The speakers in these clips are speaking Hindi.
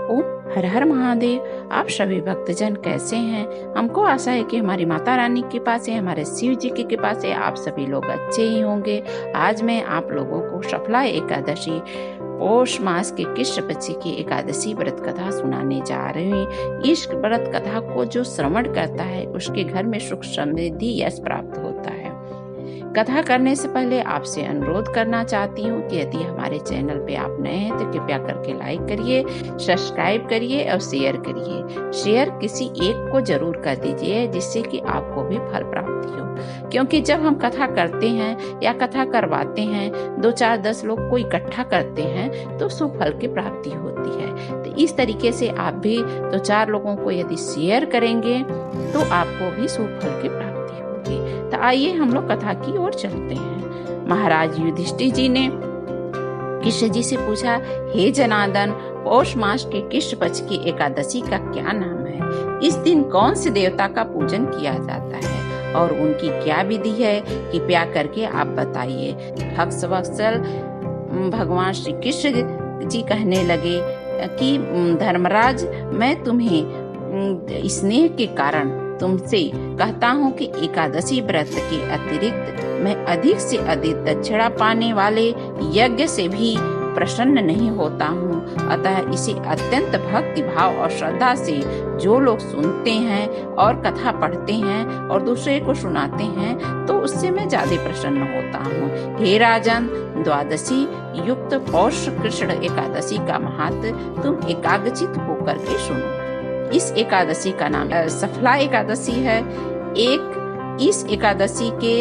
ओम हर हर महादेव। आप सभी भक्तजन कैसे हैं? हमको आशा है कि हमारी माता रानी की कृपा से, हमारे शिव जी की कृपा से आप सभी लोग अच्छे ही होंगे। आज मैं आप लोगों को सफला एकादशी पौष मास के कृष्ण पक्ष की एकादशी व्रत कथा सुनाने जा रही हूँ। इस व्रत कथा को जो श्रवण करता है उसके घर में सुख समृद्धि यश प्राप्त होता है। कथा करने से पहले आपसे अनुरोध करना चाहती हूँ कि यदि हमारे चैनल पे आप नए हैं तो कृपया करके लाइक करिए, सब्सक्राइब करिए और शेयर करिए। शेयर किसी एक को जरूर कर दीजिए जिससे कि आपको भी फल प्राप्ति हो, क्योंकि जब हम कथा करते हैं या कथा करवाते हैं 2 4 10 लोग को इकट्ठा करते हैं तो शुभ फल की प्राप्ति होती है। तो इस तरीके से आप भी 2 4 लोगों को यदि शेयर करेंगे तो आपको भी शुभ फल की प्राप्ति। तो आइए हम लोग कथा की ओर चलते हैं। महाराज युधिष्ठिर जी ने कृष्ण जी से पूछा, हे जनार्दन, पौष मास के कृष्ण पक्ष की एकादशी का क्या नाम है? इस दिन कौन से देवता का पूजन किया जाता है और उनकी क्या विधि है? कृपया करके आप बताइए। भक्तवत्सल भगवान श्री कृष्ण जी कहने लगे कि धर्मराज, मैं तुम्हें स्नेह के कारण तुमसे कहता हूँ कि एकादशी व्रत के अतिरिक्त मैं अधिक से अधिक दक्षिणा पाने वाले यज्ञ से भी प्रसन्न नहीं होता हूँ। अतः इसे अत्यंत भक्ति भाव और श्रद्धा से जो लोग सुनते हैं और कथा पढ़ते हैं और दूसरे को सुनाते हैं तो उससे मैं ज्यादा प्रसन्न होता हूँ। हे राजन, द्वादशी युक्त पौष कृष्ण एकादशी का महत्व तुम एकाग्रचित होकर के सुनो। इस एकादशी का नाम सफला एकादशी है। इस एकादशी के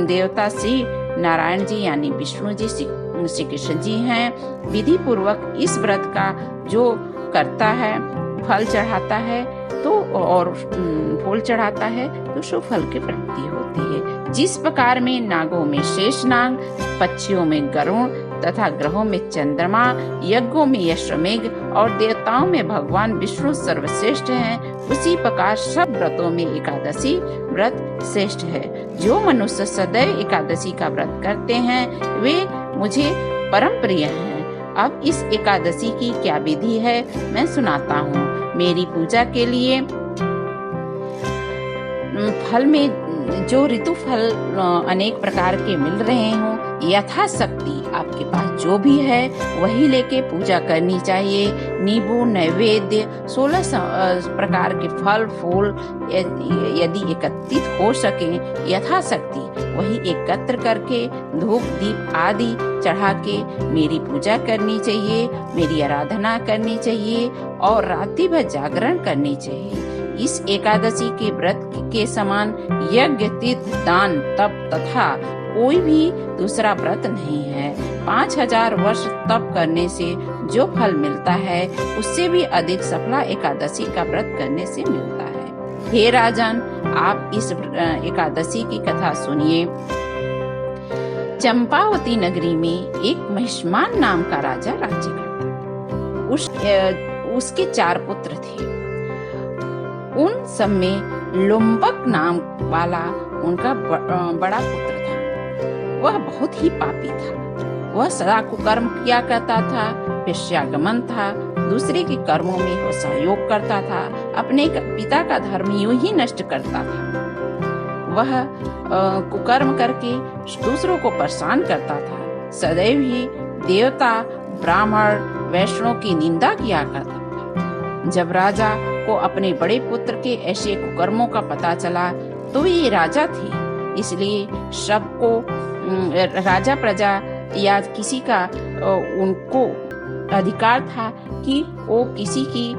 देवता श्री नारायण जी यानी विष्णु जी श्री कृष्ण जी हैं। विधि पूर्वक इस व्रत का जो करता है, फल चढ़ाता है तो और फूल चढ़ाता है तो शुभ फल की प्राप्ति होती है। जिस प्रकार में नागों में शेषनाग, पक्षियों में गरुड़ तथा ग्रहों में चंद्रमा, यज्ञों में यशमेघ और देवताओं में भगवान विष्णु सर्वश्रेष्ठ हैं, उसी प्रकार सब व्रतों में एकादशी व्रत श्रेष्ठ है। जो मनुष्य सदैव एकादशी का व्रत करते हैं वे मुझे परम प्रिय हैं। अब इस एकादशी की क्या विधि है मैं सुनाता हूँ। मेरी पूजा के लिए फल में जो ऋतु फल अनेक प्रकार के मिल रहे हों, यथाशक्ति आपके पास जो भी है वही लेके पूजा करनी चाहिए। नींबू नैवेद्य 16 प्रकार के फल फूल यदि एकत्रित हो सके यथाशक्ति वही एकत्र करके धूप दीप आदि चढ़ा के मेरी पूजा करनी चाहिए, मेरी आराधना करनी चाहिए और रात्रि भर जागरण करनी चाहिए। इस एकादशी के व्रत के समान यज्ञ, तीर्थ, दान, तप तथा कोई भी दूसरा व्रत नहीं है। 5000 वर्ष तप करने से जो फल मिलता है उससे भी अधिक सफला एकादशी का व्रत करने से मिलता है। हे राजन, आप इस एकादशी की कथा सुनिए। चंपावती नगरी में एक महिष्मान नाम का राजा राज्य करता था। उसके 4 पुत्र थे। उन सब में लुम्बक नाम वाला उनका बड़ा पुत्र था। वह बहुत ही पापी था। वह सदा कुकर्म किया करता था, वेश्यागमन था, दूसरे के कर्मों में वह सहयोग करता था, अपने पिता का धर्म यूं ही नष्ट करता था। वह कुकर्म करके दूसरों को परेशान करता था। सदैव ही देवता, ब्राह्मण, वैष्णव की निंदा किया करता था। जब राजा को अपने बड़े पुत्र के ऐसे कुकर्मों का पता चला तो ये राजा थे, इसलिए सबको राजा प्रजा या किसी का उनको अधिकार था कि वो किसी की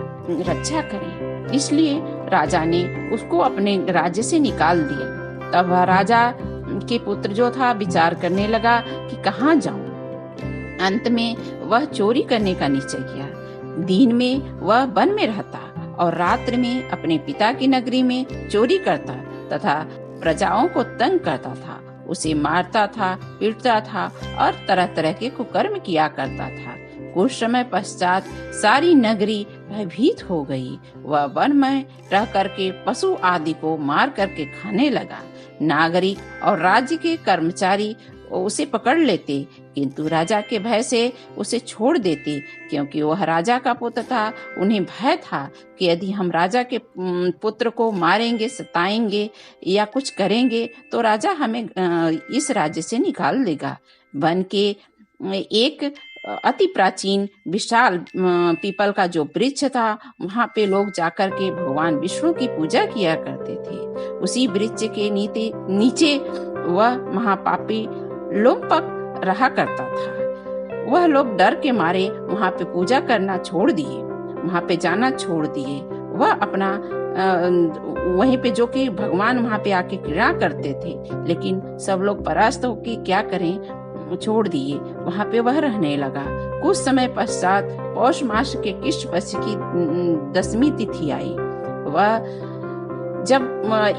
रक्षा करें। इसलिए राजा ने उसको अपने राज्य से निकाल दिया। तब वह राजा के पुत्र जो था विचार करने लगा कि कहाँ जाऊं। अंत में वह चोरी करने का निश्चय किया। दिन में वह वन में रहता और रात्रि में अपने पिता की नगरी में चोरी करता तथा प्रजाओं को तंग करता था, उसे मारता था, पीटता था और तरह तरह के कुकर्म किया करता था। कुछ समय पश्चात सारी नगरी भयभीत हो गई। वह वन में रह करके पशु आदि को मार करके खाने लगा। नागरिक और राज्य के कर्मचारी उसे पकड़ लेते, किंतु राजा के भय से उसे छोड़ देते, क्योंकि वह राजा का पुत्र था। उन्हें भय था कि यदि हम राजा के पुत्र को मारेंगे, सताएंगे या कुछ करेंगे तो राजा हमें इस राज्य से निकाल देगा। वन के एक अति प्राचीन विशाल पीपल का जो वृक्ष था, वहां पे लोग जाकर के भगवान विष्णु की पूजा किया करते थे। उसी वृक्ष के नीचे वह महापापी लोमपक रहा करता था। वह लोग डर के मारे वहां पे पूजा करना छोड़ दिए, वहां पे जाना छोड़ दिए। वह अपना वहीं पे जो कि भगवान वहां पे आके क्रीड़ा करते थे, लेकिन सब लोग परास्त होके क्या करें, छोड़ दिए। वहां पे वह रहने लगा। कुछ समय पश्चात पौष मास के कृष्ण पक्ष की 10वीं तिथि आई। वह जब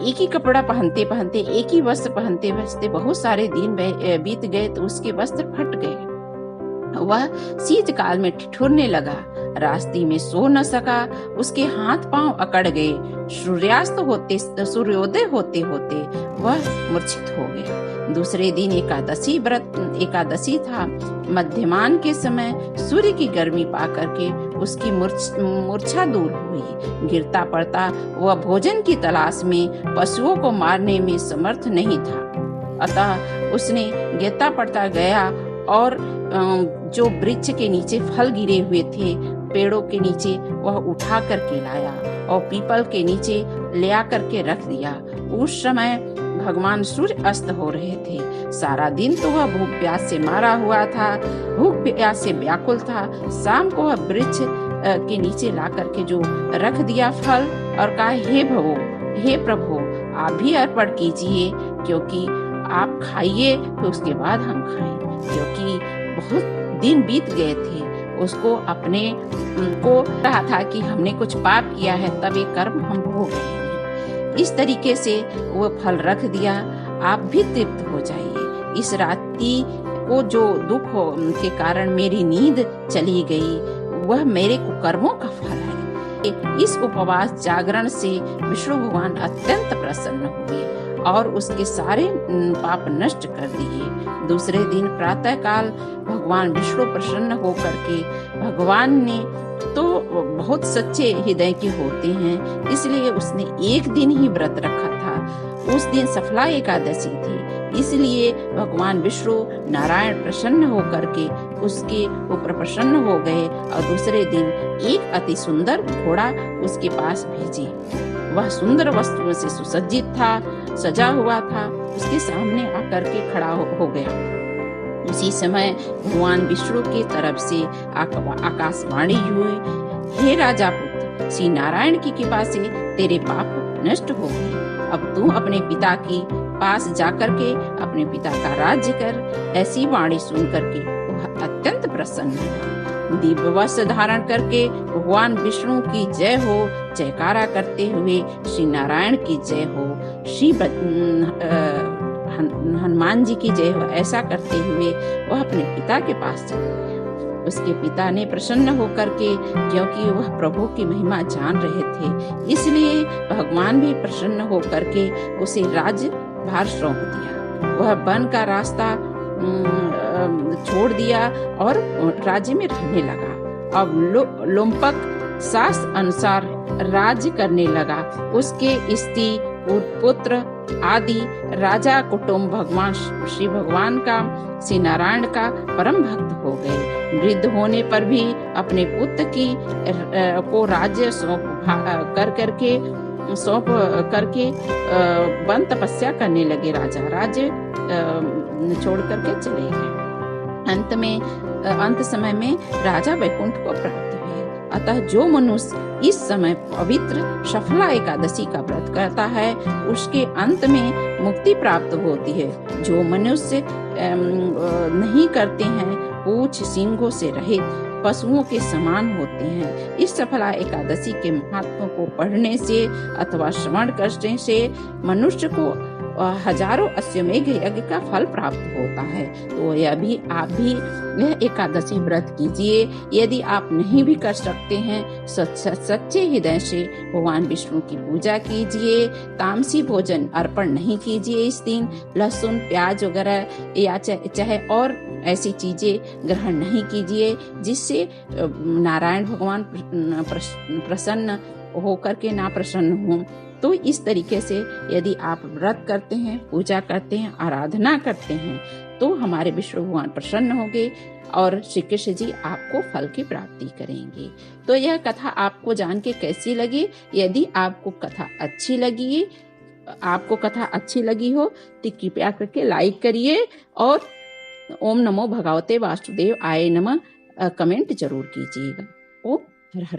एक ही कपड़ा पहनते पहनते, एक ही वस्त्र पहनते पहनते बहुत सारे दिन बीत गए तो उसके वस्त्र फट गए। वह शीतकाल में ठिठुरने लगा, रास्ते में सो न सका, उसके हाथ पांव अकड़ गए। सूर्योदय होते होते वह मूर्छित हो गया। दूसरे दिन एकादशी था। मध्यमान के समय सूर्य की गर्मी पाकर के उसकी मूर्छा दूर हुई। गिरता पड़ता वह भोजन की तलाश में पशुओं को मारने में समर्थ नहीं था, अतः उसने गिरता पड़ता गया और जो वृक्ष के नीचे फल गिरे हुए थे, पेड़ों के नीचे, वह उठा करके लाया और पीपल के नीचे ले आकर के रख दिया। उस समय भगवान सूर्य अस्त हो रहे थे। सारा दिन तो वह भूख प्यास से मारा हुआ था, भूख प्यास से व्याकुल था। शाम को वह वृक्ष के नीचे ला करके जो रख दिया फल और कहा, हे प्रभु आप भी अर्पण कीजिए, क्योंकि आप खाइए तो उसके बाद हम खाएं, क्योंकि बहुत दिन बीत गए थे। उसको अपने को कहा था कि हमने कुछ पाप किया है, तब ये कर्म हम भोग रहे हैं। इस तरीके से वो फल रख दिया। आप भी तृप्त हो जाइए। इस रात्रि को जो दुख के कारण मेरी नींद चली गई, वह मेरे कुकर्मों का फल है। इस उपवास जागरण से विष्णु भगवान अत्यंत प्रसन्न हुए और उसके सारे पाप नष्ट कर दिए। दूसरे दिन प्रातः काल भगवान विष्णु प्रसन्न होकर के, भगवान ने तो बहुत सच्चे हृदय के होते हैं, इसलिए उसने एक दिन ही व्रत रखा था। उस दिन सफला एकादशी थी, इसलिए भगवान विष्णु नारायण प्रसन्न होकर के उसके ऊपर प्रसन्न हो गए और दूसरे दिन एक अति सुंदर घोड़ा उसके पास भेजे। वह सुंदर वस्त्रों से सुसज्जित था, सजा हुआ था, उसके सामने आकर के खड़ा हो गया। उसी समय भगवान विष्णु की तरफ से आकाशवाणी हुई, हे राजा पुत्र, श्री नारायण की कृपा से तेरे पाप नष्ट हो गए। अब तू अपने पिता की पास जाकर के अपने पिता का राज्य कर। ऐसी वाणी सुन करके वह अत्यंत प्रसन्न हुआ। दिव्य वस्त्र धारण करके भगवान विष्णु की जय हो जयकारा करते हुए श्री नारायण की जय हो, श्री हनुमान जी की जय हो, ऐसा करते हुए वह अपने पिता के पास चले। उसके पिता ने प्रसन्न होकर के, क्योंकि वह प्रभु की महिमा जान रहे थे, इसलिए भगवान भी प्रसन्न होकर के उसे राज्य भार सौंप दिया। वह वन का रास्ता छोड़ दिया और राज्य में रहने लगा। अब लोमपक शास्त्र अनुसार राज्य करने लगा। उसके स्त्री पुत्र आदि राजा कुटुंब भगवान श्री भगवान का, श्री नारायण का परम भक्त हो गए। वृद्ध होने पर भी अपने पुत्र की को राज्य सौंप करके वन तपस्या करने लगे। राजा राज्य छोड़ करके चले गए। अंत समय में राजा वैकुंठ को प्राप्त हुए। अतः जो मनुष्य इस समय पवित्र सफला एकादशी का व्रत करता है, उसके अंत में मुक्ति प्राप्त होती है। जो मनुष्य नहीं करते हैं, पूंछ सींगों से रहित पशुओं के समान होते हैं। इस सफला एकादशी के महत्व को पढ़ने से अथवा श्रवण करने से मनुष्य को हजारों अश्वमेघ यज्ञ का फल प्राप्त होता है। तो आप भी यह एकादशी व्रत कीजिए। यदि आप नहीं भी कर सकते हैं, सच्चे हृदय से भगवान विष्णु की पूजा कीजिए। तामसी भोजन अर्पण नहीं कीजिए इस दिन। लहसुन, प्याज वगैरह या चाहे और ऐसी चीजें ग्रहण नहीं कीजिए जिससे नारायण भगवान प्रसन्न होकर के ना प्रसन्न हो। तो इस तरीके से यदि आप व्रत करते हैं, पूजा करते हैं, आराधना करते हैं, तो हमारे विष्णु भगवान प्रसन्न होंगे और श्री कृष्ण जी आपको फल की प्राप्ति करेंगे। तो यह कथा आपको जान के कैसी लगी? यदि आपको कथा अच्छी लगी हो तो कृपया करके लाइक करिए और ओम नमो भगवते वासुदेव आय नमः कमेंट जरूर कीजिएगा। ओम हर हर